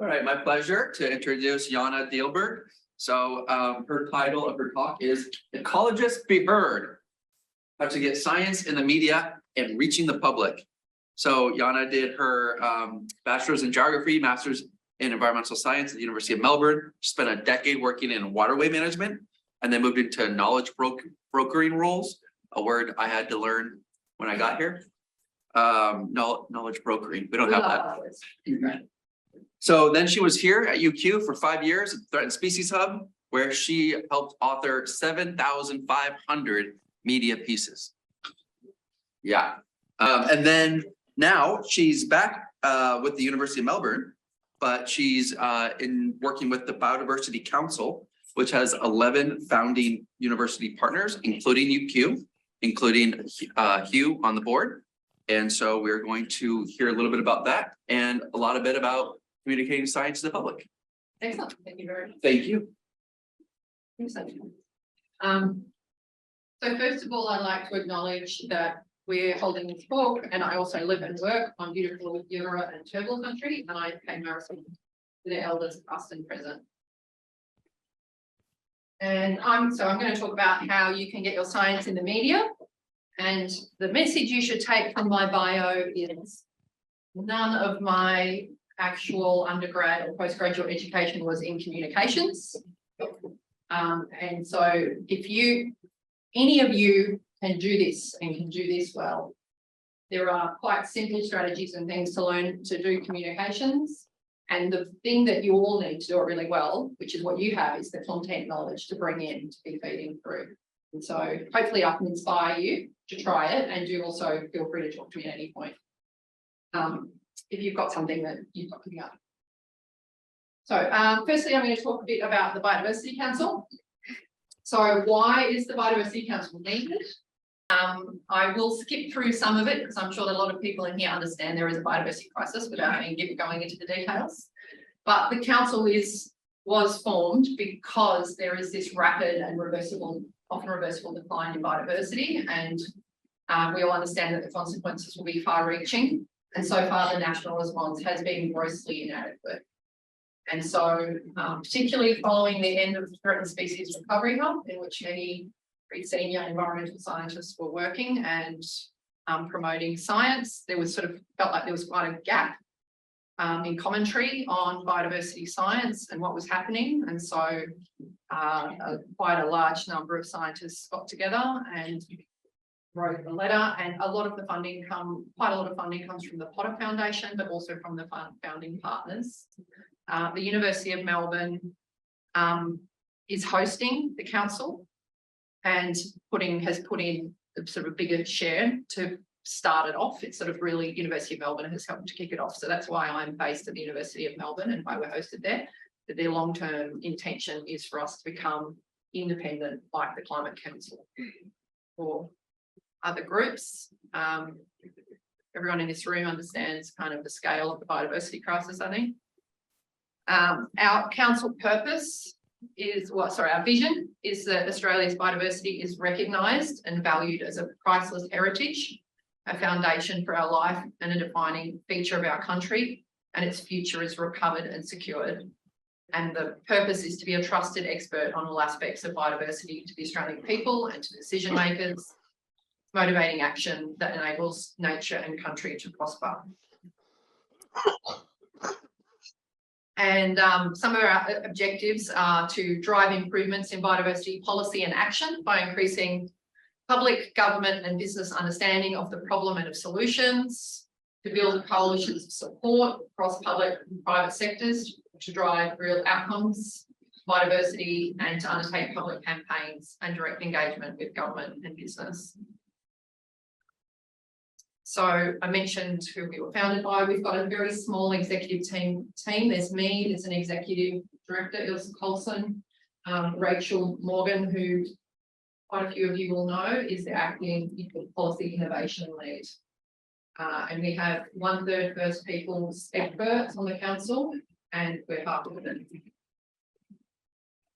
All right, my pleasure to introduce Jaana Dielenberg. So her title of her talk is Ecologists Be Heard: How to Get Science in the Media and Reaching the Public. So Jaana did her bachelor's in geography, master's in environmental science at the University of Melbourne. She spent a decade working in waterway management and then moved into knowledge brokering roles, a word I had to learn when I got here. Knowledge brokering, we don't have that. So then she was here at UQ for 5 years at the Threatened Species Hub, where she helped author 7,500 media pieces. Yeah. And then now she's back with the University of Melbourne, but she's in working with the Biodiversity Council, which has 11 founding university partners, including UQ, including Hugh on the board. And so we're going to hear a little bit about that and a lot of bit about communicating science to the public. Excellent. Thank you very much. Thank you. So first of all, I'd like to acknowledge that we're holding this talk, and I also live and work on beautiful Eora and Turrbal country, and I pay my respects to the elders past and present. And I'm going to talk about how you can get your science in the media. And the message you should take from my bio is none of my actual undergrad or postgraduate education was in communications. And so if any of you can do this and can do this well, there are quite simple strategies and things to learn to do communications. And the thing that you all need to do it really well, which is what you have, is the content knowledge to bring in, to be feeding through. And so hopefully I can inspire you to try it, and do also feel free to talk to me at any point if you've got something that you've got coming up. So firstly, I'm going to talk a bit about the Biodiversity Council. So why is the Biodiversity Council needed? I will skip through some of it because I'm sure that a lot of people in here understand there is a biodiversity crisis without going into the details. But the council was formed because there is this rapid and often reversible decline in biodiversity, and we all understand that the consequences will be far-reaching. And so far, the national response has been grossly inadequate. And so, particularly following the end of the Threatened Species Recovery Hub, in which many pretty senior environmental scientists were working and promoting science, there was felt like there was quite a gap in commentary on biodiversity science and what was happening. And so quite a large number of scientists got together and wrote a letter, and quite a lot of funding comes from the Potter Foundation, but also from the founding partners. The University of Melbourne is hosting the council and has put in a sort of bigger share to start it off. It's sort of really University of Melbourne has helped to kick it off. So that's why I'm based at the University of Melbourne and why we're hosted there. But their long-term intention is for us to become independent, like the Climate Council or other groups. Everyone in this room understands kind of the scale of the biodiversity crisis, I think. Our council purpose our vision is that Australia's biodiversity is recognised and valued as a priceless heritage, a foundation for our life and a defining feature of our country, and its future is recovered and secured. And the purpose is to be a trusted expert on all aspects of biodiversity to the Australian people and to decision makers, motivating action that enables nature and country to prosper. And some of our objectives are to drive improvements in biodiversity policy and action by increasing public, government and business understanding of the problem and of solutions, to build coalitions of support across public and private sectors to drive real outcomes, biodiversity, and to undertake public campaigns and direct engagement with government and business. So I mentioned who we were founded by. We've got a very small executive team. There's me, there's an executive director, Ilse Colson, Rachel Morgan, who quite a few of you will know is the acting policy innovation lead. And we have 1/3 First Peoples experts on the council, and we're half of them.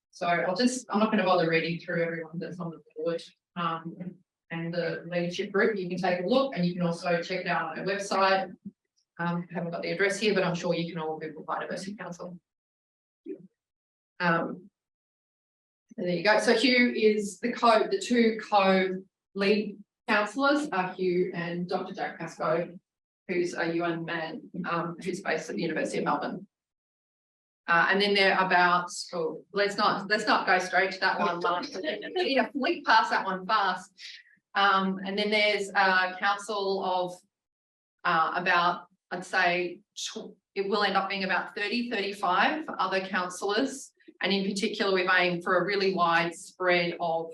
So I'm not going to bother reading through everyone that's on the board. And the leadership group, you can take a look, and you can also check it out on our website. I haven't got the address here, but I'm sure you can all Google Biodiversity Council. There you go. So Hugh is the two co-lead councillors are Hugh and Dr. Jack Pascoe, who's a UN man, who's based at the University of Melbourne. And then they're about, let's not go straight to that one, Mark. Yeah, flick past that one fast. And then there's a council of about, I'd say, it will end up being about 35 other councillors. And in particular, we've aimed for a really wide spread of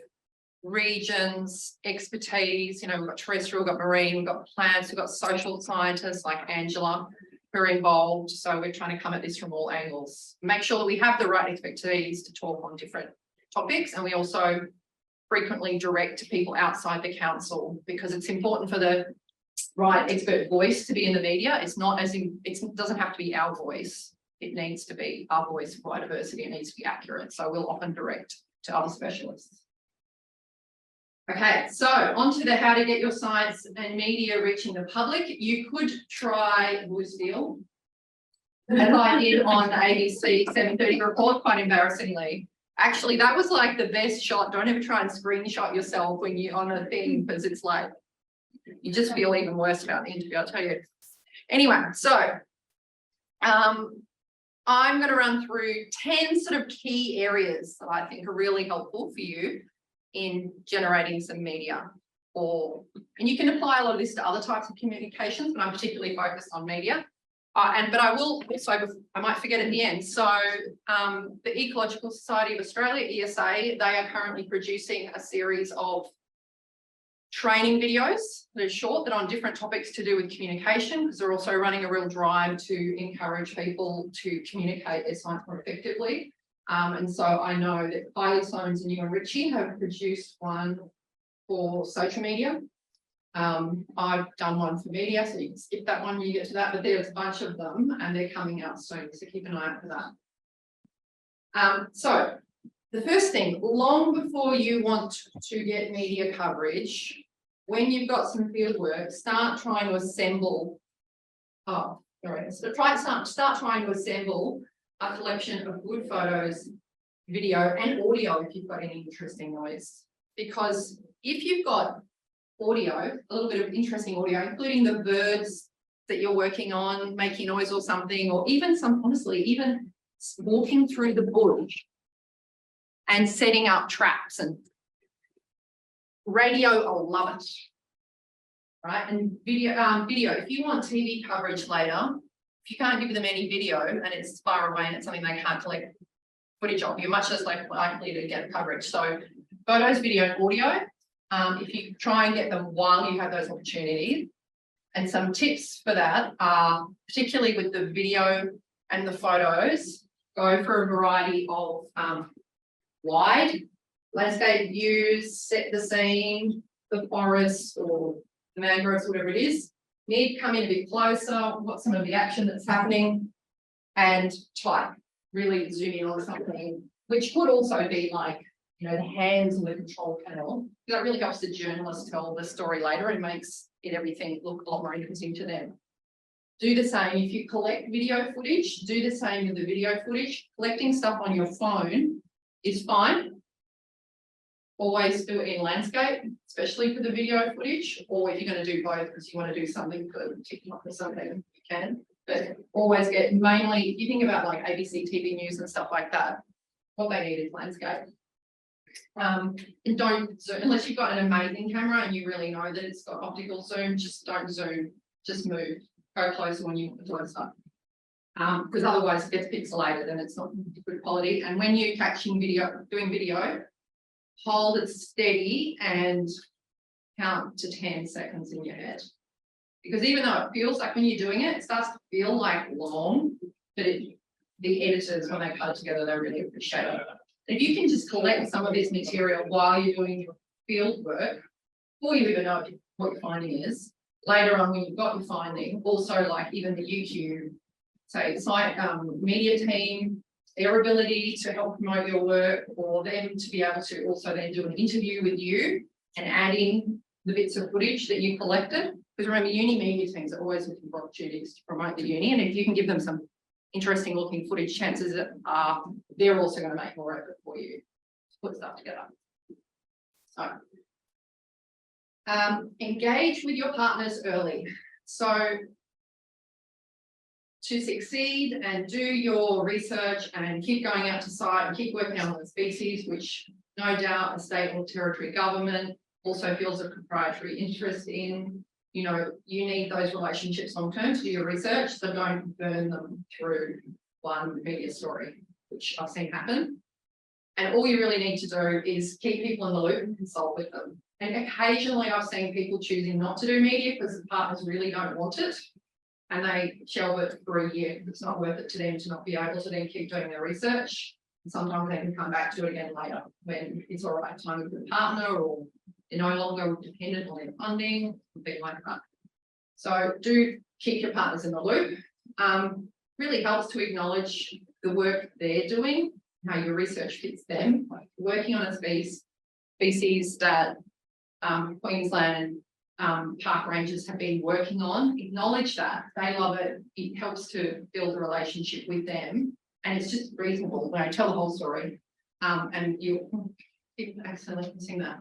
regions, expertise. You know, we've got terrestrial, we've got marine, we've got plants, we've got social scientists like Angela who are involved. So we're trying to come at this from all angles. Make sure that we have the right expertise to talk on different topics. And we also frequently direct to people outside the council, because it's important for the right expert voice to be in the media. It's not as in, it doesn't have to be our voice. It needs to be our voice for biodiversity. It needs to be accurate. So we'll often direct to other specialists. Okay, so on to the how to get your science and media reaching the public. You could try Lucille, as I did on the ABC 7:30 report, quite embarrassingly. Actually, that was like the best shot. Don't ever try and screenshot yourself when you're on a thing, because it's like, you just feel even worse about the interview, I'll tell you. Anyway, so I'm going to run through 10 sort of key areas that I think are really helpful for you in generating some media. And you can apply a lot of this to other types of communications, but I'm particularly focused on media. But I will also, I might forget at the end. So the Ecological Society of Australia, ESA, they are currently producing a series of training videos that are short, that are on different topics to do with communication, because they're also running a real drive to encourage people to communicate their science more effectively. And so I know that Kylie Soames and you and Richie have produced one for social media. I've done one for media, so you can skip that one, you get to that, but there's a bunch of them and they're coming out soon, so keep an eye out for that. So the first thing, long before you want to get media coverage, when you've got some field work, start trying to assemble, start trying to assemble a collection of good photos, video and audio if you've got any interesting noise. Because if you've got audio, a little bit of interesting audio, including the birds that you're working on, making noise or something, or even honestly, even walking through the bush and setting up traps, and radio, I'll love it. Right, and video, if you want TV coverage later, if you can't give them any video and it's far away and it's something they can't collect footage of, you're much less likely to get coverage. So photos, video and audio, if you try and get them while you have those opportunities. And some tips for that are, particularly with the video and the photos, go for a variety of wide landscape views, set the scene, the forest or the mangroves, whatever it is. Need come in a bit closer, what some of the action that's happening, and type, really zoom in on something, which could also be like, you know, the hands on the control panel. That really helps the journalist tell the story later and makes everything look a lot more interesting to them. Do the same if you collect video footage, do the same with the video footage. Collecting stuff on your phone is fine. Always do it in landscape, especially for the video footage, or if you're going to do both because you want to do something for TikTok or something, you can. But always get, mainly, if you think about like ABC TV news and stuff like that, what they need is landscape. And don't zoom, unless you've got an amazing camera and you really know that it's got optical zoom, just don't zoom, just move. Go closer when you want to closer. Because otherwise it gets pixelated and it's not good quality. And when you're catching video, doing video, hold it steady and count to 10 seconds in your head. Because even though it feels like when you're doing it, it starts to feel like long, but the editors, when they cut it together, they really appreciate it. If you can just collect some of this material while you're doing your field work, before you even know what your finding is, later on when you've got your finding, also like even the UQ, say site media team, their ability to help promote your work, or them to be able to also then do an interview with you and add in the bits of footage that you collected, Because remember, uni media teams are always looking for opportunities to promote the uni, and if you can give them some interesting looking footage, chances are they're also going to make more effort for you to put stuff together. So engage with your partners early. So to succeed and do your research and keep going out to site and keep working on the species, which no doubt a state or territory government also feels a proprietary interest in, you know, you need those relationships long term to do your research, so don't burn them through one media story, which I've seen happen. And all you really need to do is keep people in the loop and consult with them. And occasionally I've seen people choosing not to do media because the partners really don't want it, and they shelve it for a year. It's not worth it to them to not be able to then keep doing their research. And sometimes they can come back to it again later when it's all right time with the partner, or they're no longer dependent on their funding, something like that. So do keep your partners in the loop. Really helps to acknowledge the work they're doing, how your research fits them, like working on a species that Queensland park rangers have been working on. Acknowledge that they love it. It helps to build a relationship with them, and it's just reasonable. When I tell the whole story, and you accidentally sing that.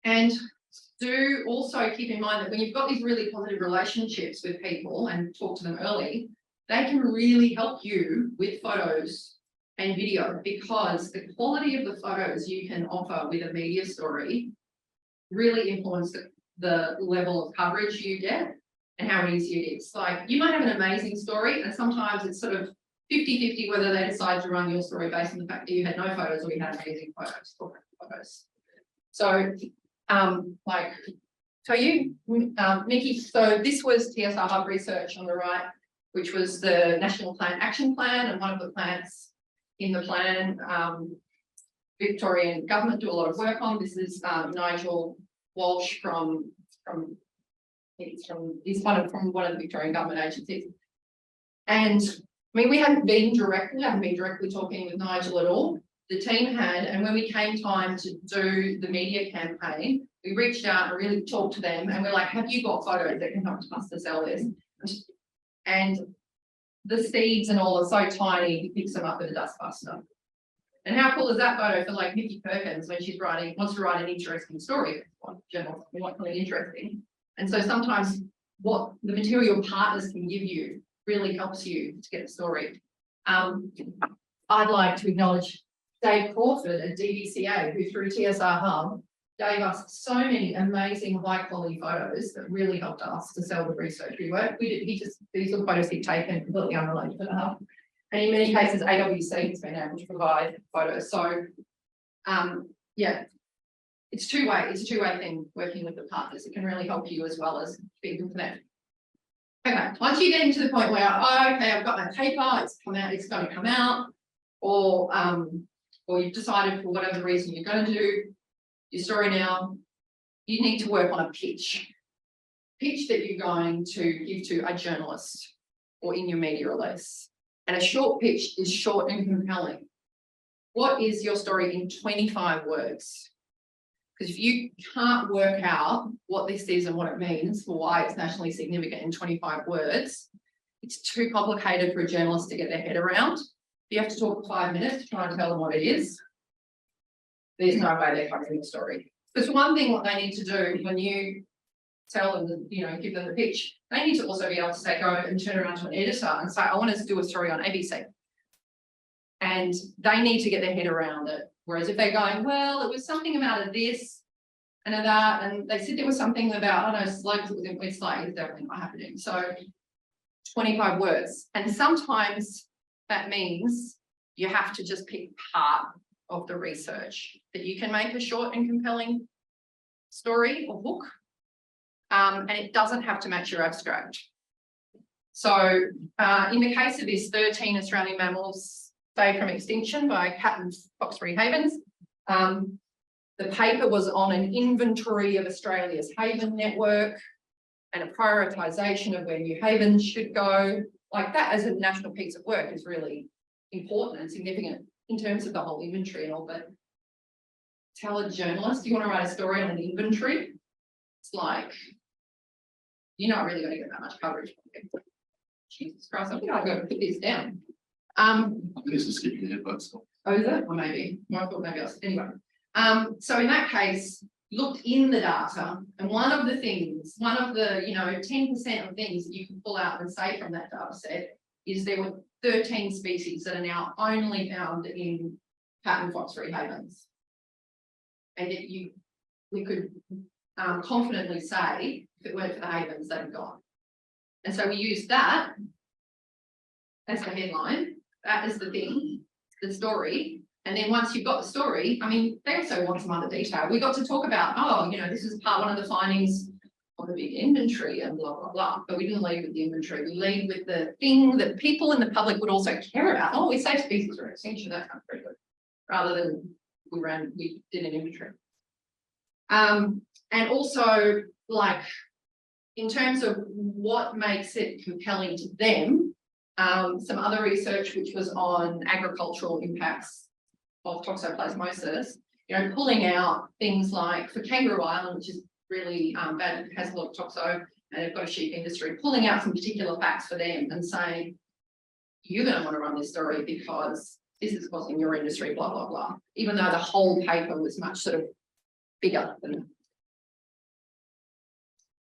And do also keep in mind that when you've got these really positive relationships with people and talk to them early, they can really help you with photos and video, because the quality of the photos you can offer with a media story really influence the level of coverage you get and how easy it is. Like, you might have an amazing story, and sometimes it's sort of 50-50 whether they decide to run your story based on the fact that you had no photos or you had amazing photos or photos. So, Nikki, so this was TSR Hub research on the right, which was the National Plan Action Plan, and one of the plans in the plan, Victorian government do a lot of work on. This is Nigel Walsh from one of the Victorian government agencies. And I mean, we haven't been directly talking with Nigel at all. The team had, and when we came time to do the media campaign, we reached out and really talked to them, and we're like, have you got photos that can help us to sell this? And the seeds and all are so tiny, he picks them up with a dustbuster. And how cool is that photo for like Nikki Perkins when she's wants to write an interesting story? We want something interesting. And so sometimes what the material partners can give you really helps you to get a story. I'd like to acknowledge Dave Crawford at DVCA, who through TSR Hub gave us so many amazing high quality photos that really helped us to sell the research we worked. These are the photos he'd taken completely unrelated to the hub. And in many cases, AWC has been able to provide photos. So yeah, it's two-way. It's a two-way thing working with the partners. It can really help you as well as people connect. Okay, once you get into the point where, oh, okay, I've got my paper, it's going to come out, or you've decided for whatever reason you're going to do your story now, you need to work on a pitch that you're going to give to a journalist or in your media release. And a short pitch is short and compelling. What is your story in 25 words? Because if you can't work out what this is and what it means for why it's nationally significant in 25 words, it's too complicated for a journalist to get their head around. You have to talk for 5 minutes to try and tell them what it is. There's no way they're covering the story. Because one thing what they need to do when you tell them, give them the pitch, they need to also be able to say, go and turn around to an editor and say, I want to do a story on ABC. And they need to get their head around it. Whereas if they're going, well, it was something about this and that, and they said there was something about, I don't know, slugs within West Lake, is definitely not happening. So 25 words. And sometimes that means you have to just pick part of the research that you can make a short and compelling story or book. And it doesn't have to match your abstract. So in the case of this 13 Australian mammals saved from extinction by cat and fox free havens, the paper was on an inventory of Australia's haven network and a prioritisation of where new havens should go. Like that as a national piece of work is really important and significant in terms of the whole inventory and all, but tell a journalist you want to write a story on an inventory, it's like, you're not really going to get that much coverage. Jesus Christ, I think I've got to put this down. This is skipping ahead, but still. Oh, is it? Or maybe. Well, I thought maybe I was. Anyway. So in that case, looked in the data, and one of the 10% of things that you can pull out and say from that data set is there were 13 species that are now only found in pattern fox-free havens. And yet we could confidently say, if it weren't for the havens, they'd have gone. And so we used that as the headline, that is the thing, the story. And then once you've got the story, I mean, they also want some other detail. We got to talk about, oh, this is one of the findings of the big inventory and blah, blah, blah. But we didn't lead with the inventory. We lead with the thing that people in the public would also care about. Oh, we saved species for extinction. That sounds pretty good. Rather than we did an inventory. And also, like, in terms of what makes it compelling to them, some other research which was on agricultural impacts of toxoplasmosis, pulling out things like for Kangaroo Island, which is really bad, has a lot of toxo, and they've got a sheep industry, pulling out some particular facts for them and saying, you're going to want to run this story because this is causing your industry, blah, blah, blah, even though the whole paper was much sort of bigger than.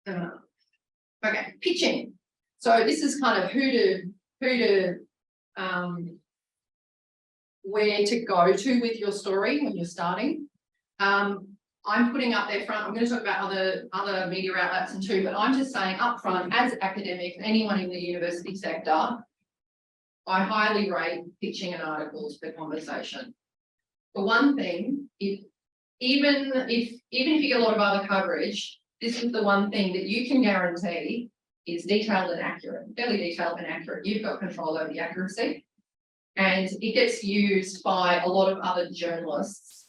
Okay, pitching. So this is kind of where to go to with your story when you're starting. I'm putting up there front, I'm going to talk about other media outlets and too, but I'm just saying up front, as academics, anyone in the university sector, I highly rate pitching an article to the conversation. For one thing, even if you get a lot of other coverage, this is the one thing that you can guarantee is detailed and accurate, fairly detailed and accurate. You've got control over the accuracy. And it gets used by a lot of other journalists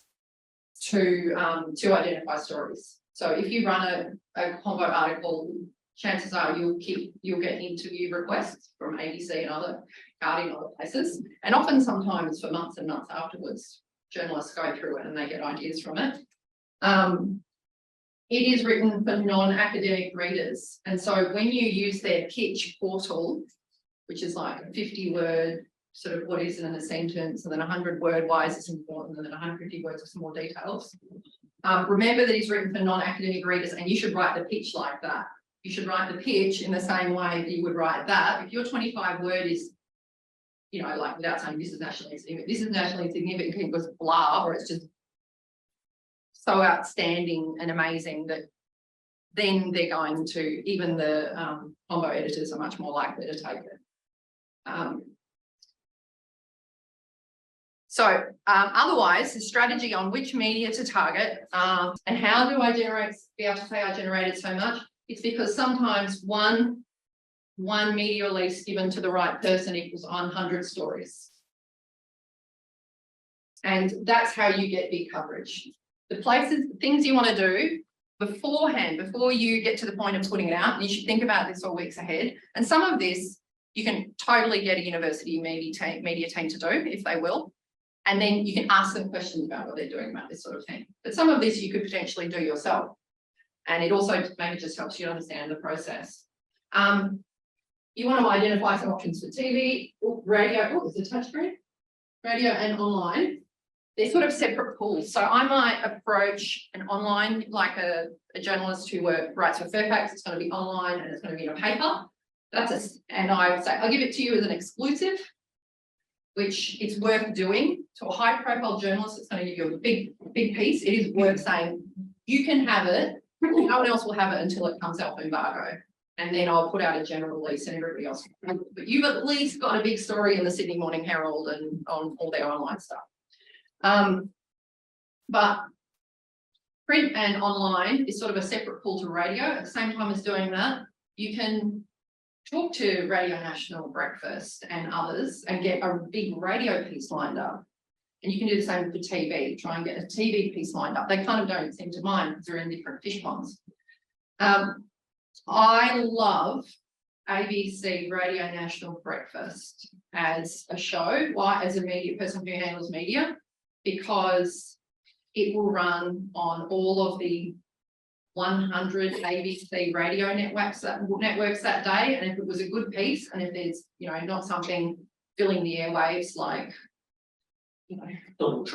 to identify stories. So if you run a combo article, chances are you'll get interview requests from ABC and other Guardian, other places. And often sometimes for months and months afterwards, journalists go through it and they get ideas from it. It is written for non-academic readers. And so when you use their pitch portal, which is like a 50-word sort of what is in a sentence, and then 100-word why is this important, and then 150 words of some more details. Remember that it's written for non-academic readers, and you should write the pitch like that. You should write the pitch in the same way that you would write that. If your 25-word is, like without saying this is nationally significant, this is nationally significant because blah, or it's just so outstanding and amazing that then they're going to, even the combo editors are much more likely to take it. So otherwise, the strategy on which media to target and how do I be able to say I generated so much? It's because sometimes one media release given to the right person equals 100 stories. And that's how you get big coverage. The things you want to do beforehand, before you get to the point of putting it out, and you should think about this all weeks ahead. And some of this you can totally get a university media team to do if they will. And then you can ask them questions about what they're doing about this sort of thing. But some of this you could potentially do yourself. And it also maybe just helps you understand the process. You want to identify some options for TV, radio, is it touchscreen? Radio and online. They're sort of separate pools. So I might approach an online, like a journalist who writes for Fairfax, it's going to be online and it's going to be in a paper. And I would say, I'll give it to you as an exclusive, which it's worth doing. To a high profile journalist, it's going to give you a big piece. It is worth saying, you can have it, no one else will have it until it comes off embargo. And then I'll put out a general release and everybody else. But you've at least got a big story in the Sydney Morning Herald and on all their online stuff. But print and online is sort of a separate pool to radio. At the same time as doing that, you can talk to Radio National Breakfast and others and get a big radio piece lined up. And you can do the same for TV, try and get a TV piece lined up. They kind of don't seem to mind because they're in different fish ponds. I love ABC Radio National Breakfast as a show. Why? As a media person who handles media, because it will run on all of the 100 ABC radio networks that day, and if it was a good piece, and if there's, you know, not something filling the airwaves like, you know,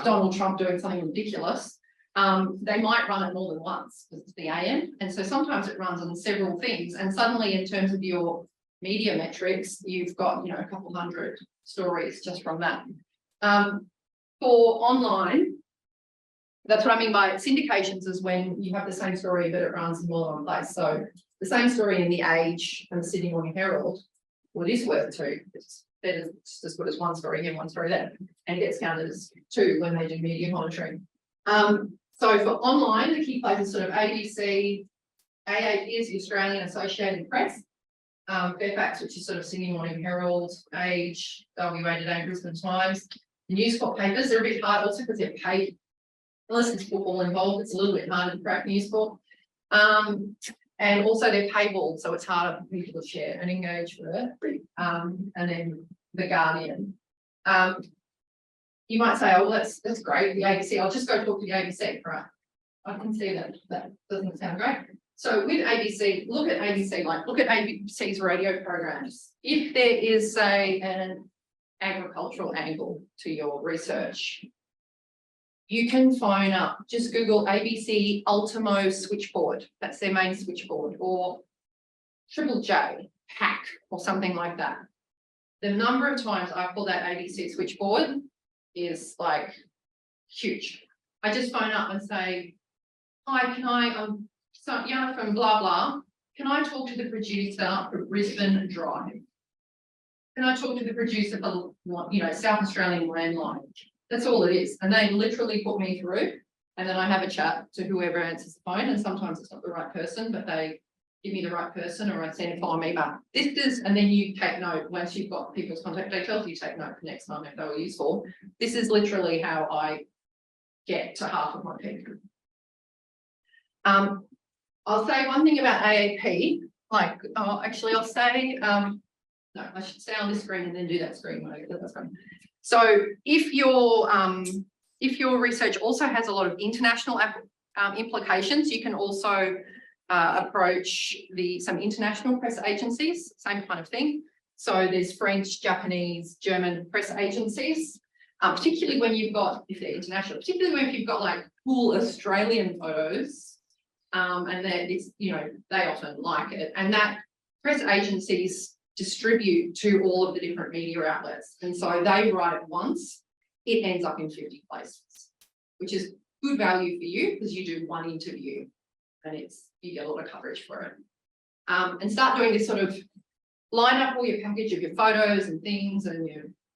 Donald Trump doing something ridiculous, they might run it more than once because it's the AM, and so sometimes it runs on several things, and suddenly in terms of your media metrics, you've got, you know, a couple hundred stories just from that. For online, that's what I mean by syndications, is when you have the same story but it runs in more than one place. So the same story in the Age and the Sydney Morning Herald, well, it is worth two. It's better, it's as good as one story here, one story there, and it gets counted as two when they do media monitoring. So for online, the key places sort of ABC, AAP is the Australian Associated Press, Fairfax, which is sort of Sydney Morning Herald, Age, WA Today, Brisbane Times. The News Corp papers, they're a bit hard also because they're paid. Unless there's football involved, it's a little bit harder to crack News Corp. And also they're paywalled, so it's harder for people to share and engage with it. And then The Guardian. You might say, oh, that's great, the ABC. I'll just go talk to the ABC, right? I can see that doesn't sound great. So with ABC, look at ABC, like look at ABC's radio programs. If there is, say, an agricultural angle to your research, you can phone up, just Google ABC Ultimo switchboard. That's their main switchboard, or Triple J hack or something like that. The number of times I call that ABC switchboard is like huge. I just phone up and say, hi, can I, so Jaana from blah, blah. Can I talk to the producer for Brisbane Drive? Can I talk to the producer for, you know, South Australian Landline? That's all it is. And they literally put me through, and then I have a chat to whoever answers the phone. And sometimes it's not the right person, but they give me the right person, or I send a follow-up email. This is, and then you take note once you've got people's contact details, you take note for next time if they were useful. This is literally how I get to half of my people. I'll say one thing about AAP, like, actually I'll say, no, I should stay on this screen and then do that screen when I get to that screen. So if your research also has a lot of international implications, you can also approach some international press agencies, same kind of thing. So there's French, Japanese, German press agencies, particularly when you've got, if they're international, particularly when you've got like cool Australian photos, and that it's, you know, they often like it, and that press agencies distribute to all of the different media outlets. And so they write it once, it ends up in 50 places, which is good value for you because you do one interview and you get a lot of coverage for it. And start doing this sort of line up all your package of your photos and things and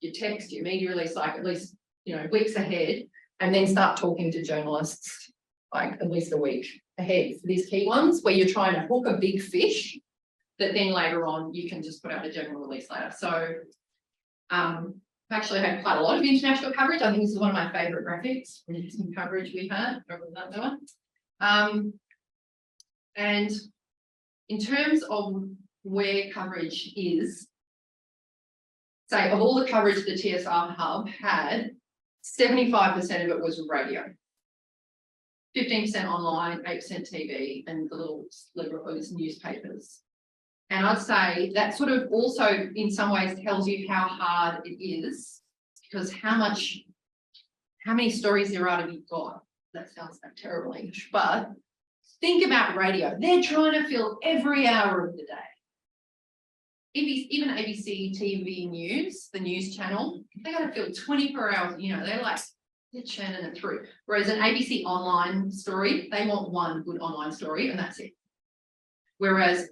your text, your media release, like at least, you know, weeks ahead, and then start talking to journalists like at least a week ahead for these key ones where you're trying to hook a big fish that then later on you can just put out a general release later. So I've actually had quite a lot of international coverage. I think this is one of my favourite graphics from some coverage we've had. And in terms of where coverage is, say of all the coverage the TSR Hub had, 75% of it was radio. 15% online, 8% TV, and the little sliver of newspapers. And I'd say that sort of also in some ways tells you how hard it is, because how many stories there are to be got. That sounds like terrible English, but think about radio. They're trying to fill every hour of the day. Even ABC TV News, the news channel, they got to fill 24 hours, you know, they're churning it through. Whereas an ABC online story, they want one good online story and that's it. Whereas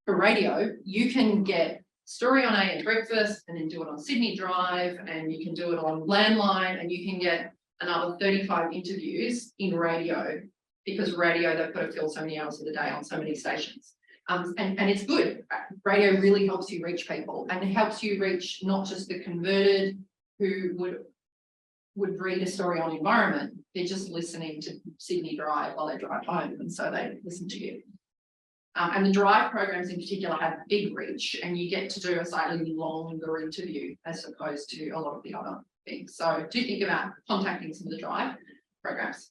for radio, you can get story on AM Breakfast and then do it on Sydney Drive, and you can do it on Landline, and you can get another 35 interviews in radio, because radio, they've got to fill so many hours of the day on so many stations. And it's good. Radio really helps you reach people, and it helps you reach not just the converted who would read a story on environment. They're just listening to Sydney Drive while they drive home, and so they listen to you. And the Drive programs in particular have big reach, and you get to do a slightly longer interview as opposed to a lot of the other things. So do think about contacting some of the Drive programs.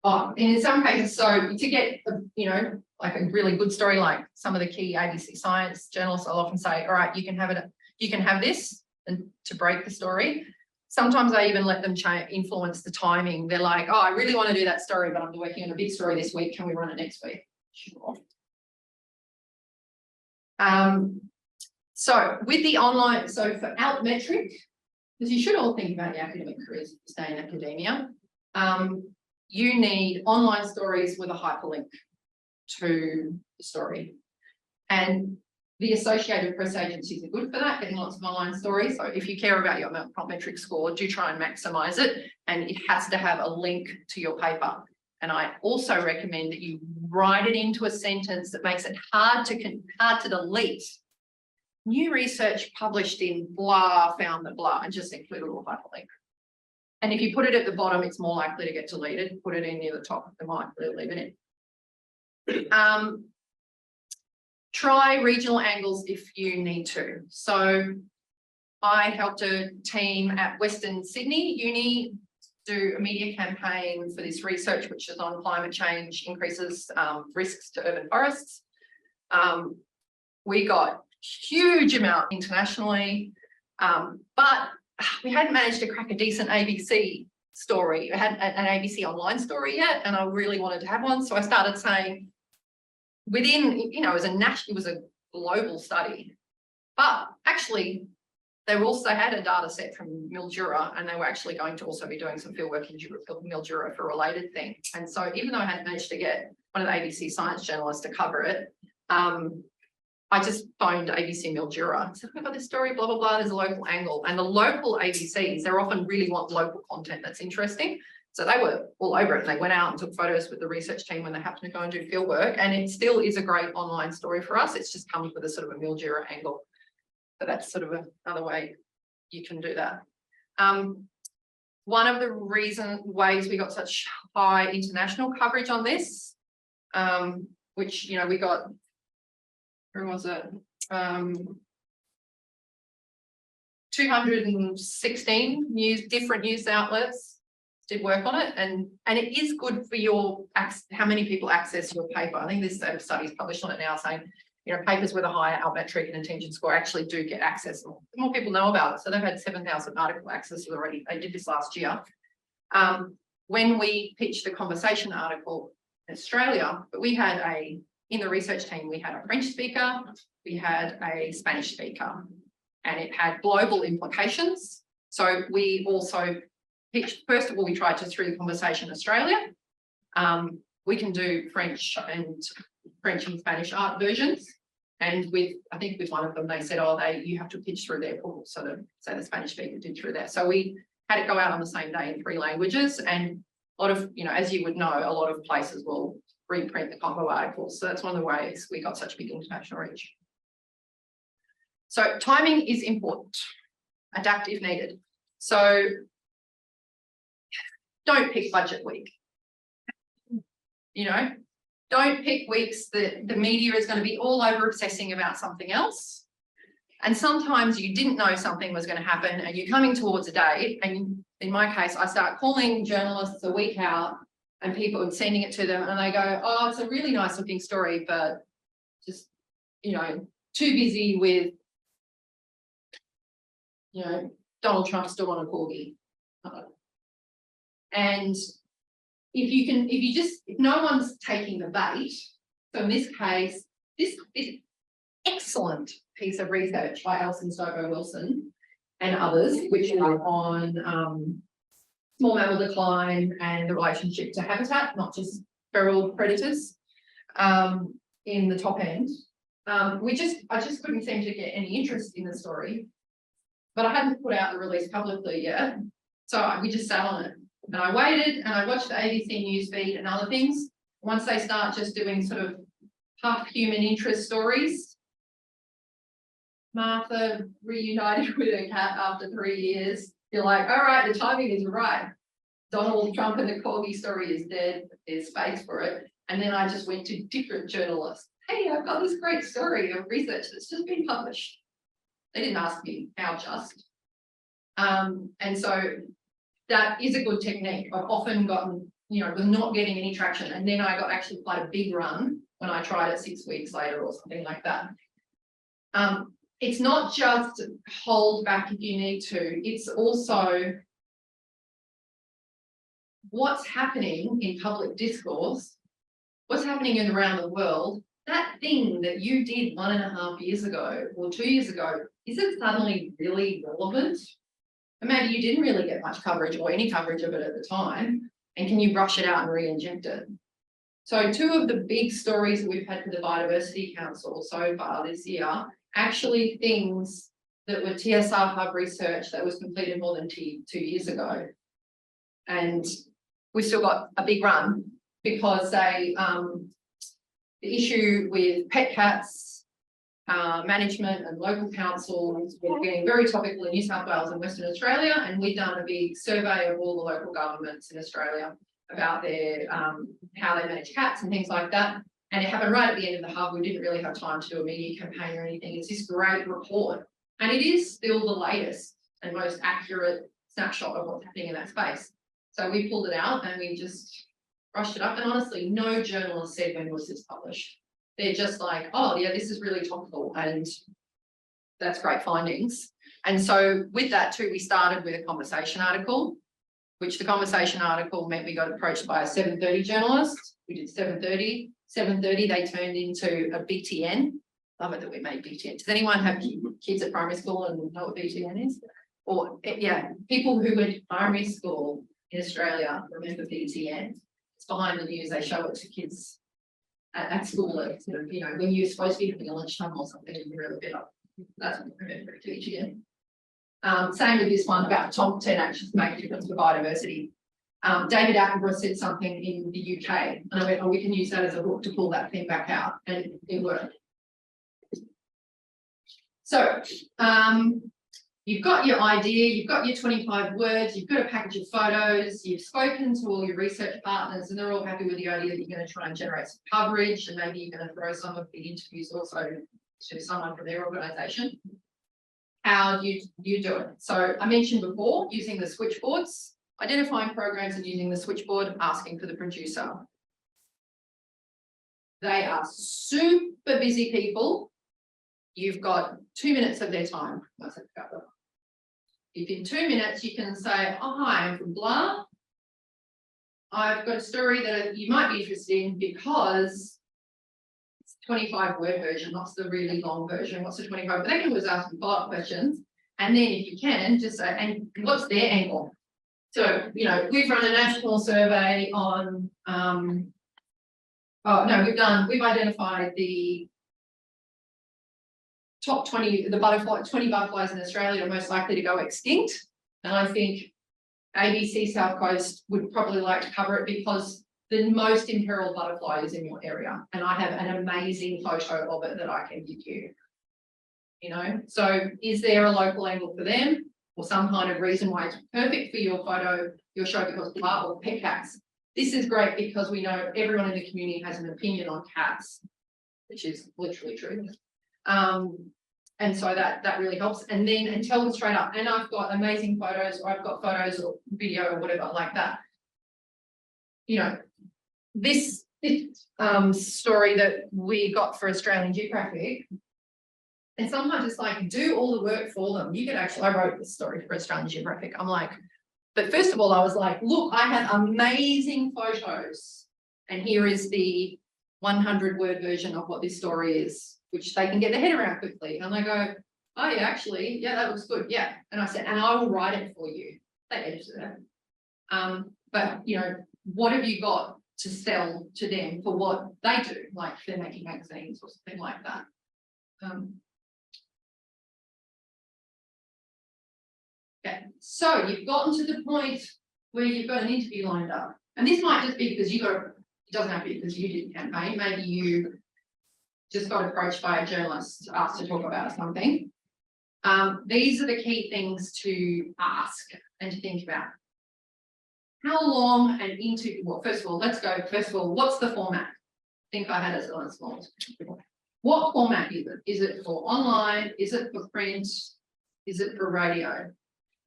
Oh, and in some cases, so to get, you know, like a really good story, like some of the key ABC science journalists, I'll often say, all right, you can have this, and to break the story. Sometimes I even let them influence the timing. They're like, oh, I really want to do that story, but I'm working on a big story this week. Can we run it next week? Sure. So with the online, so for Altmetric, because you should all think about your academic careers, stay in academia, you need online stories with a hyperlink to the story. And the Associated Press agencies are good for that, getting lots of online stories. So if you care about your Altmetric score, do try and maximize it. And it has to have a link to your paper. And I also recommend that you write it into a sentence that makes it hard to delete. New research published in blah found that blah, and just include a little hyperlink. And if you put it at the bottom, it's more likely to get deleted. Put it in near the top, they might leave it in. Try regional angles if you need to. So I helped a team at Western Sydney Uni do a media campaign for this research, which is on climate change increases risks to urban forests. We got huge amount internationally, but we hadn't managed to crack a decent ABC story. I hadn't an ABC online story yet, and I really wanted to have one. So I started saying, within, you know, it was a global study, but actually they also had a data set from Mildura, and they were actually going to also be doing some fieldwork in Mildura for a related thing. And so even though I hadn't managed to get one of the ABC science journalists to cover it, I just phoned ABC Mildura and said, I've got this story, blah, blah, blah, there's a local angle. And the local ABCs, they often really want local content that's interesting. So they were all over it, and they went out and took photos with the research team when they happened to go and do field work. And it still is a great online story for us. It's just comes with a sort of a Mildura angle. So that's sort of another way you can do that. One of the ways we got such high international coverage on this, which, you know, we got, where was it? 216 different news outlets did work on it, and it is good for your how many people access your paper. I think this study is published on it now, saying, you know, papers with a higher Altmetric and attention score actually do get access. The more people know about it. So they've had 7,000 article access already. They did this last year. When we pitched a conversation article in Australia, but we had in the research team, we had a French speaker, we had a Spanish speaker, and it had global implications. So we also pitched, first of all, we tried to through the conversation Australia. We can do French and Spanish art versions. And I think with one of them, they said, oh, you have to pitch through their portal. So the Spanish speaker did through there. So we had it go out on the same day in 3 languages. And a lot of, you know, as you would know, a lot of places will reprint the Congo articles. So that's one of the ways we got such big international reach. So timing is important. Adapt if needed. So don't pick budget week. You know, don't pick weeks that the media is going to be all over obsessing about something else. And sometimes you didn't know something was going to happen and you're coming towards a date. And in my case, I start calling journalists a week out and people and sending it to them, and they go, oh, it's a really nice looking story, but just, you know, too busy with, you know, Donald Trump stood on a corgi. And if no one's taking the bait, so in this case, this excellent piece of research by Alison Stobo-Wilson and others, which are on small mammal decline and the relationship to habitat, not just feral predators, in the top end. I just couldn't seem to get any interest in the story, but I hadn't put out the release publicly yet. So we just sat on it. And I waited and I watched the ABC news feed and other things. Once they start just doing sort of half human interest stories, Martha reunited with her cat after 3 years. You're like, all right, the timing is right. Donald Trump and the corgi story is dead. There's space for it. And then I just went to different journalists. Hey, I've got this great story of research that's just been published. They didn't ask me how just. And so that is a good technique. I've often gotten was not getting any traction. And then I got actually quite a big run when I tried it 6 weeks later or something like that. It's not just hold back if you need to, it's also what's happening in public discourse, what's happening around the world. That thing that you did 1.5 years ago or 2 years ago, is it suddenly really relevant? And maybe you didn't really get much coverage or any coverage of it at the time. And can you brush it out and re-inject it? So 2 of the big stories that we've had for the Biodiversity Council so far this year, actually things that were TSR Hub research that was completed more than 2 years ago. And we still got a big run because the issue with pet cats, management and local councils were getting very topical in New South Wales and Western Australia, and we've done a big survey of all the local governments in Australia about their how they manage cats and things like that. And it happened right at the end of the hub. We didn't really have time to do a media campaign or anything. It's this great report, and it is still the latest and most accurate snapshot of what's happening in that space. So we pulled it out and we just brushed it up. And honestly, no journalist said when was this published. They're just like, oh yeah, this is really topical and that's great findings. And so with that too, we started with a conversation article, which the conversation article meant we got approached by a 7:30 journalist. We did 7:30. 7:30, they turned into a BTN. Love it that we made BTN. Does anyone have kids at primary school and know what BTN is? Or yeah, people who went to primary school in Australia remember BTN. It's behind the news. They show it to kids at school at sort of, when you're supposed to be having a lunchtime or something and you're a bit up. That's what I remember it BTN. Same with this one about top 10 actions to make a difference for biodiversity. David Attenborough said something in the UK, and I went, oh, we can use that as a hook to pull that thing back out, and it worked. So you've got your idea, you've got your 25 words, you've got a package of photos, you've spoken to all your research partners, and they're all happy with the idea that you're going to try and generate some coverage, and maybe you're going to throw some of the interviews also to someone from their organisation. How you do it. So I mentioned before, using the switchboards, identifying programs and using the switchboard, asking for the producer. They are super busy people. You've got 2 minutes of their time. If in 2 minutes you can say, oh, hi, I'm from blah. I've got a story that you might be interested in because it's 25-word version, not the really long version. What's the 25? But they can always ask follow-up questions. And then if you can, just say, and what's their angle? So, we've run a national survey on, we've identified the top 20, 20 butterflies in Australia are most likely to go extinct. And I think ABC South Coast would probably like to cover it because the most imperiled butterfly is in your area. And I have an amazing photo of it that I can give you. So is there a local angle for them? Or some kind of reason why it's perfect for your photo, your show because blah, or pet cats. This is great because we know everyone in the community has an opinion on cats, which is literally true. And so that really helps. And tell them straight up. And I've got amazing photos, or I've got photos or video or whatever like that. This story that we got for Australian Geographic. And sometimes it's like, do all the work for them. You could actually, I wrote this story for Australian Geographic. I'm like, but first of all, I was like, look, I have amazing photos. And here is the 100-word version of what this story is, which they can get their head around quickly. And they go, oh yeah, actually, yeah, that looks good. Yeah. And I said, and I will write it for you. They edited it. But what have you got to sell to them for what they do? Like they're making magazines or something like that. Okay, so you've gotten to the point where you've got an interview lined up. And this might just be because it doesn't have to be because you did campaign. Maybe you just got approached by a journalist asked to talk about something. These are the key things to ask and to think about. How long and into, well, first of all, what's the format? I think I had it on a small. What format is it? Is it for online? Is it for print? Is it for radio?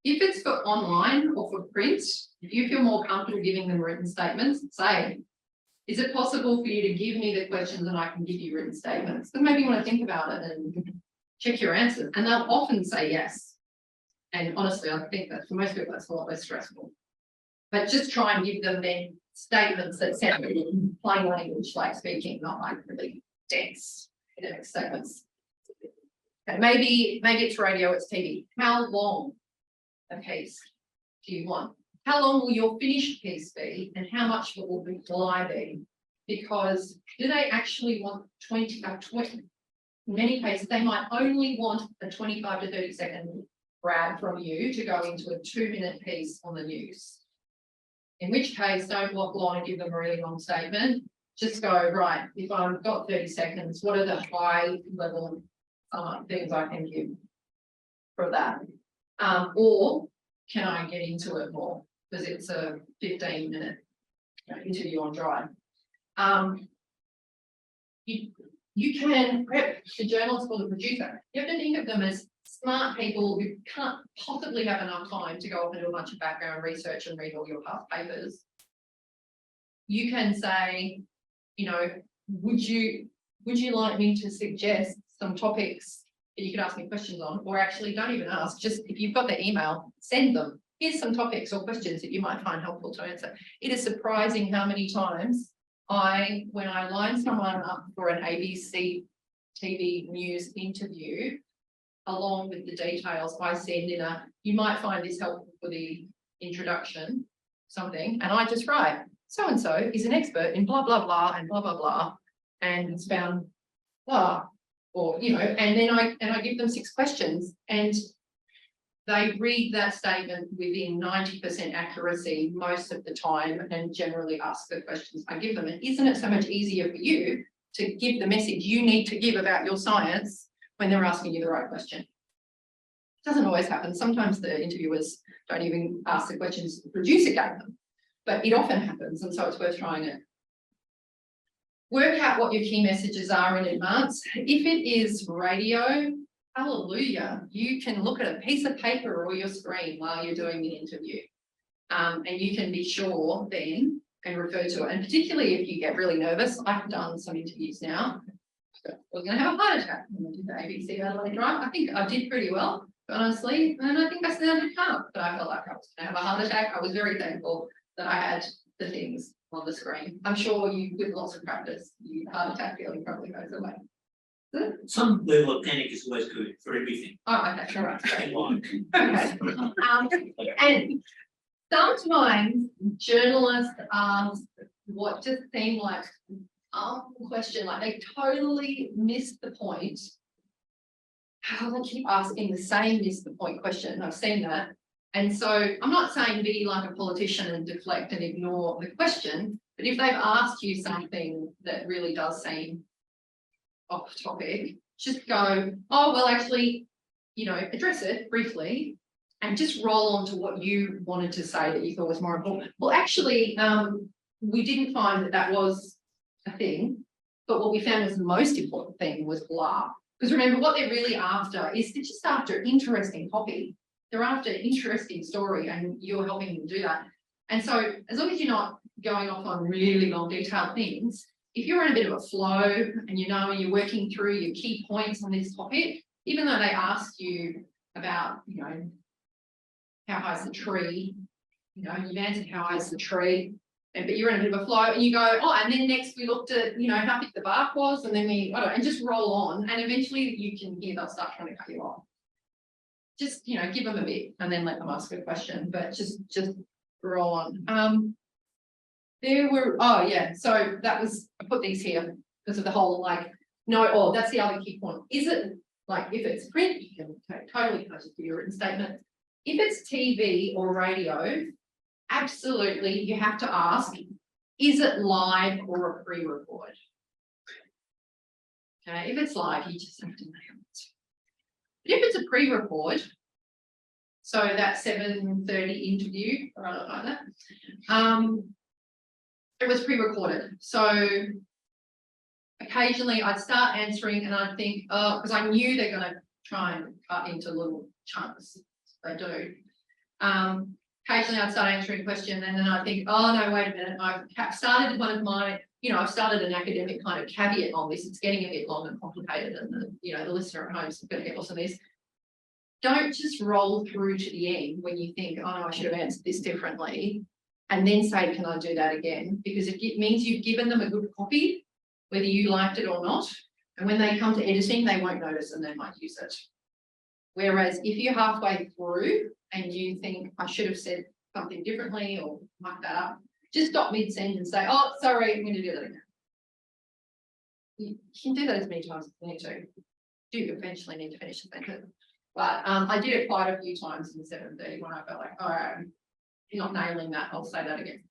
If it's for online or for print, if you feel more comfortable giving them written statements, say, is it possible for you to give me the questions and I can give you written statements? Then maybe you want to think about it and check your answers. And they'll often say yes. And honestly, I think that for most people, that's a lot less stressful. But just try and give them then statements that sound in plain language, like speaking, not like really dense academic statements. Okay, maybe it's radio, it's TV. How long a piece do you want? How long will your finished piece be, and how much will the reply be? Because do they actually want 20? In many cases, they might only want a 25 to 30 second grab from you to go into a 2-minute piece on the news. In which case, don't walk along and give them a really long statement. Just go, right, if I've got 30 seconds, what are the high level things I can give for that? Or can I get into it more? Because it's a 15-minute interview on Drive. You can prep the journalist or the producer. You have to think of them as smart people who can't possibly have enough time to go off and do a bunch of background research and read all your past papers. You can say, you know, would you like me to suggest some topics that you could ask me questions on, or actually don't even ask, just if you've got the email, send them. Here's some topics or questions that you might find helpful to answer. It is surprising how many times when I line someone up for an ABC TV news interview, along with the details, I send in you might find this helpful for the introduction, something, and I just write, so-and-so is an expert in blah, blah, blah, and blah, blah, blah, and it's found blah, or, you know, and then I give them 6 questions, and they read that statement within 90% accuracy most of the time and generally ask the questions I give them. And isn't it so much easier for you to give the message you need to give about your science when they're asking you the right question? It doesn't always happen. Sometimes the interviewers don't even ask the questions the producer gave them, but it often happens, and so it's worth trying it. Work out what your key messages are in advance. If it is radio, hallelujah, you can look at a piece of paper or your screen while you're doing the interview. And you can be sure then and refer to it. And particularly if you get really nervous, I've done some interviews now. I was going to have a heart attack when I did the ABC Adelaide Drive. I think I did pretty well, honestly, and I think I sounded calm, but I felt like I was going to have a heart attack. I was very thankful that I had the things on the screen. I'm sure you, with lots of practice, your heart attack feeling probably goes away. Some level of panic is always good for everything. Oh, okay, all right. Okay. And sometimes journalists ask what just seem like question, like they totally miss the point. How they keep asking the same miss the point question. I've seen that. And so I'm not saying be like a politician and deflect and ignore the question, but if they've asked you something that really does seem off topic, just go, oh, well, actually, you know, address it briefly and just roll on to what you wanted to say that you thought was more important. Well, actually, we didn't find that was a thing, but what we found was the most important thing was blah. Because remember, what they're really after is they're just after interesting copy. They're after an interesting story, and you're helping them do that. And so as long as you're not going off on really long detailed things, if you're in a bit of a flow and you know you're working through your key points on this topic, even though they ask you about, you know, how high is the tree, you know, you've answered how high is the tree, but you're in a bit of a flow and you go, oh, and then next we looked at, you know, how thick the bark was, and then and just roll on, and eventually you can hear they'll start trying to cut you off. Just, you know, give them a bit and then let them ask a question, but just roll on. There were, oh yeah, so that was, I put these here because of the whole like, no, oh, that's the other key point. Is it like, if it's print, you can totally close it to your written statement. If it's TV or radio, absolutely you have to ask, is it live or a pre-record? Okay, if it's live, you just have to nail it. But if it's a pre-record, so that 7:30 interview, or I don't know that, it was pre-recorded. So occasionally I'd start answering and I'd think, oh, because I knew they're going to try and cut into little chunks. They do. Occasionally I'd start answering a question and then I think, oh no, wait a minute, I've started one of my, I've started an academic kind of caveat on this. It's getting a bit long and complicated and the listener at home is going to get lost in this. Don't just roll through to the end when you think, oh no, I should have answered this differently. And then say, can I do that again? Because it means you've given them a good copy, whether you liked it or not. And when they come to editing, they won't notice and they might use it. Whereas if you're halfway through and you think I should have said something differently or mucked that up, just stop mid-sentence and say, oh, sorry, I'm going to do that again. You can do that as many times as you need to. Do eventually need to finish the sentence. But I did it quite a few times in 7:30 when I felt like, all right, you're not nailing that, I'll say that again.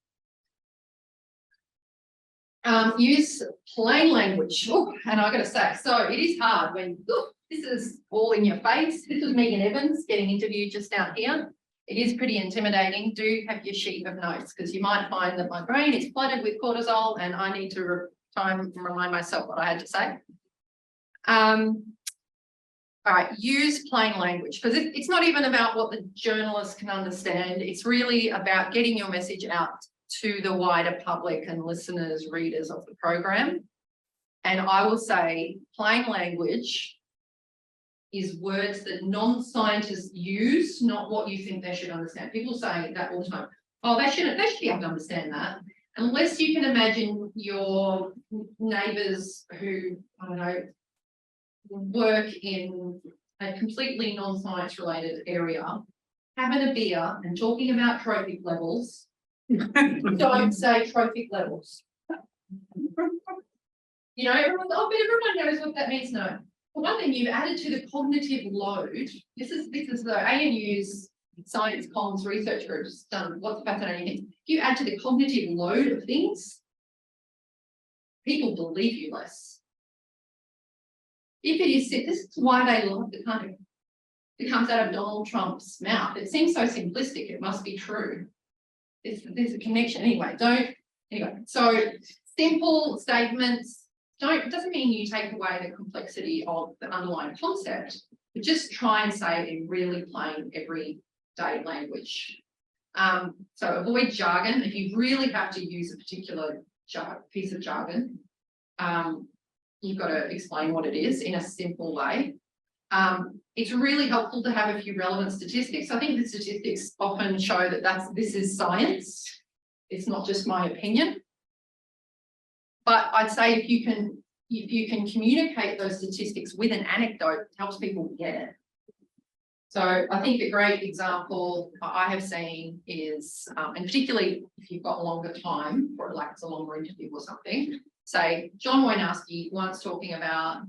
Use plain language. Ooh, and I got to say, so it is hard when this is all in your face. This was Megan Evans getting interviewed just down here. It is pretty intimidating. Do have your sheet of notes because you might find that my brain is flooded with cortisol and I need to remind myself what I had to say. All right, use plain language because it's not even about what the journalists can understand. It's really about getting your message out to the wider public and listeners, readers of the program. And I will say plain language is words that non-scientists use, not what you think they should understand. People say that all the time. Oh, they should be able to understand that. Unless you can imagine your neighbours who, I don't know, work in a completely non-science related area, having a beer and talking about trophic levels. Don't say trophic levels. Everyone, but everyone knows what that means. No. For one thing, you've added to the cognitive load. This is the ANU's Science Comms Research Group's done what's fascinating things. If you add to the cognitive load of things, people believe you less. If it is said, this is why they love the kind of it comes out of Donald Trump's mouth. It seems so simplistic, it must be true. There's a connection anyway. So simple statements doesn't mean you take away the complexity of the underlying concept, but just try and say it in really plain everyday language. So avoid jargon. If you really have to use a particular piece of jargon, you've got to explain what it is in a simple way. It's really helpful to have a few relevant statistics. I think the statistics often show that this is science. It's not just my opinion. But I'd say if you can communicate those statistics with an anecdote, it helps people get it. So I think a great example I have seen is, and particularly if you've got longer time, or like it's a longer interview or something, say John Wojnarowski once talking about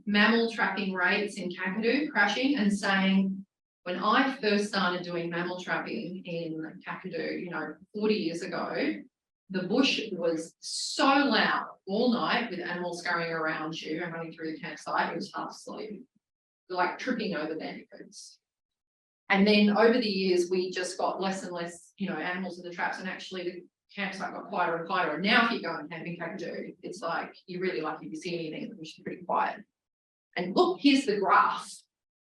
mammal trapping rates in Kakadu crashing and saying, when I first started doing mammal trapping in Kakadu, 40 years ago, the bush was so loud all night with animals scurrying around you and running through the campsite, it was half asleep, like tripping over bandicoots. And then over the years, we just got less and less, animals in the traps, and actually the campsite got quieter and quieter. And now if you go and camp in Kakadu, it's like you're really lucky if you see anything, which is pretty quiet. And look, here's the graph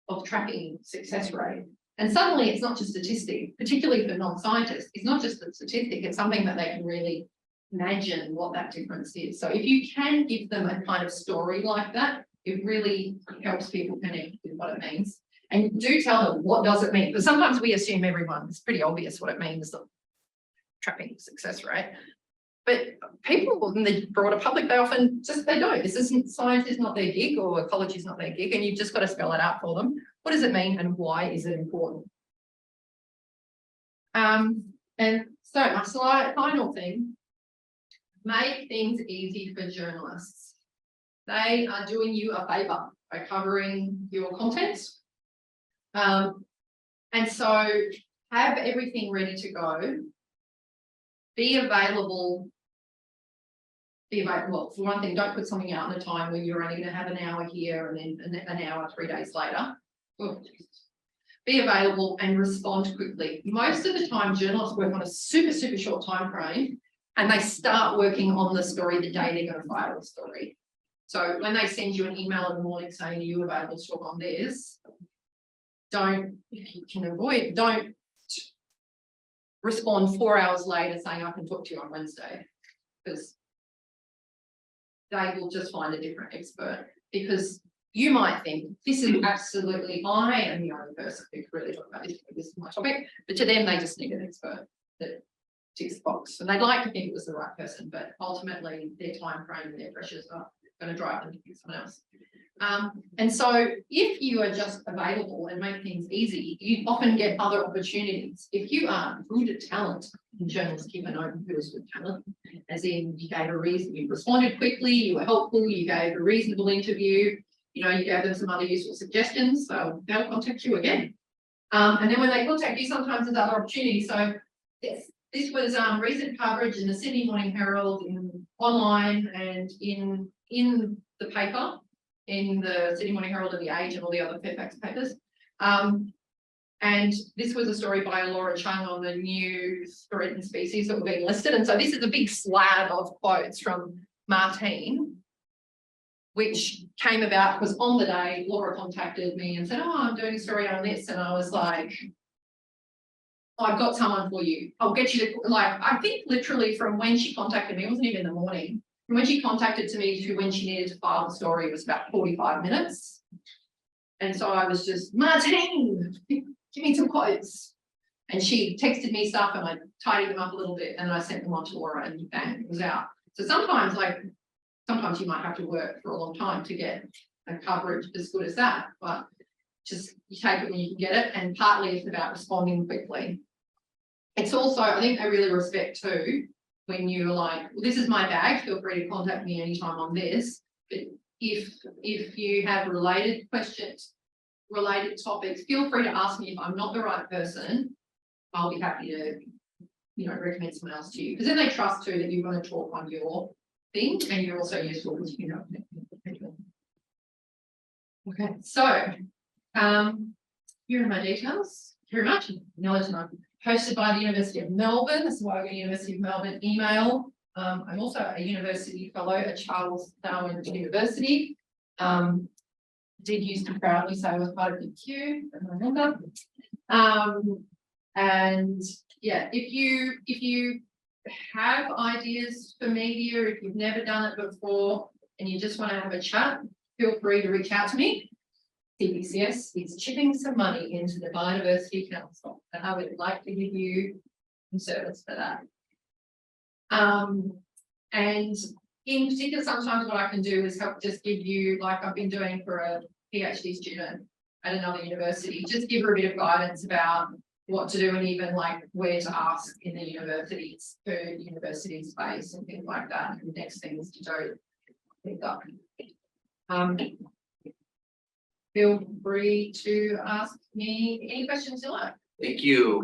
of trapping success rate. And suddenly it's not just statistic, particularly for non-scientists. It's not just the statistic, it's something that they can really imagine what that difference is. So if you can give them a kind of story like that, it really helps people connect with what it means. And do tell them, what does it mean? Because sometimes we assume it's pretty obvious what it means, the trapping success rate. But people in the broader public, they often they don't. Science is not their gig, or ecology is not their gig, and you've just got to spell it out for them. What does it mean and why is it important? And so my final thing, make things easy for journalists. They are doing you a favour by covering your content. And so have everything ready to go. Be available. Well, for one thing, don't put something out in a time when you're only going to have an hour here and then an hour 3 days later. Oh, be available and respond quickly. Most of the time, journalists work on a super, super short time frame, and they start working on the story the day they're going to file the story. So when they send you an email in the morning saying, are you available to talk on this? don't, if you can avoid, don't respond 4 hours later saying I can talk to you on Wednesday, because they will just find a different expert, because you might think this is absolutely, I am the only person who can really talk about this is my topic, but to them they just need an expert that ticks the box, and they'd like to think it was the right person, but ultimately their time frame and their pressures are going to drive them to pick someone else. And so if you are just available and make things easy, you often get other opportunities. If you are good at talent, journalists keep an open who is good talent, as in you gave a reason, you responded quickly, you were helpful, you gave a reasonable interview, you know, you gave them some other useful suggestions, so they'll contact you again. And then when they contact you, sometimes there's other opportunities. So this was recent coverage in the Sydney Morning Herald, online and in the paper, in the Sydney Morning Herald and the Age and all the other Fairfax papers. And this was a story by Laura Chung on the new threatened species that were being listed. And so this is a big slab of quotes from Martine, which came about because on the day Laura contacted me and said, oh, I'm doing a story on this. And I was like, I've got someone for you. I'll get you to, like, I think literally from when she contacted me, it wasn't even in the morning. From when she contacted to me to when she needed to file the story, it was about 45 minutes. And so I was just, Martine, give me some quotes. And she texted me stuff and I tidied them up a little bit and I sent them on to Laura and bang, it was out. So sometimes you might have to work for a long time to get a coverage as good as that, but just you take it when you can get it. And partly it's about responding quickly. It's also, I think they really respect too, when you're like, well, this is my bag, feel free to contact me anytime on this. But if you have related questions, related topics, feel free to ask me. If I'm not the right person, I'll be happy to, you know, recommend someone else to you. Because then they trust too that you're going to talk on your thing and you're also useful because you know. Okay, so here are my details. Very much. Knowledge and hosted by the University of Melbourne. This is why I got University of Melbourne email. I'm also a university fellow at Charles Darwin University. Did used to proudly say I was part of the queue, I remember. And yeah, if you have ideas for media, if you've never done it before and you just want to have a chat, feel free to reach out to me. CBCS is chipping some money into the Biodiversity Council, and I would like to give you some service for that. And in particular, sometimes what I can do is help just give you, like I've been doing for a PhD student at another university, just give her a bit of guidance about what to do and even like where to ask in the universities for university space and things like that, and next things to do. Things up. Feel free to ask me any questions you like. Thank you.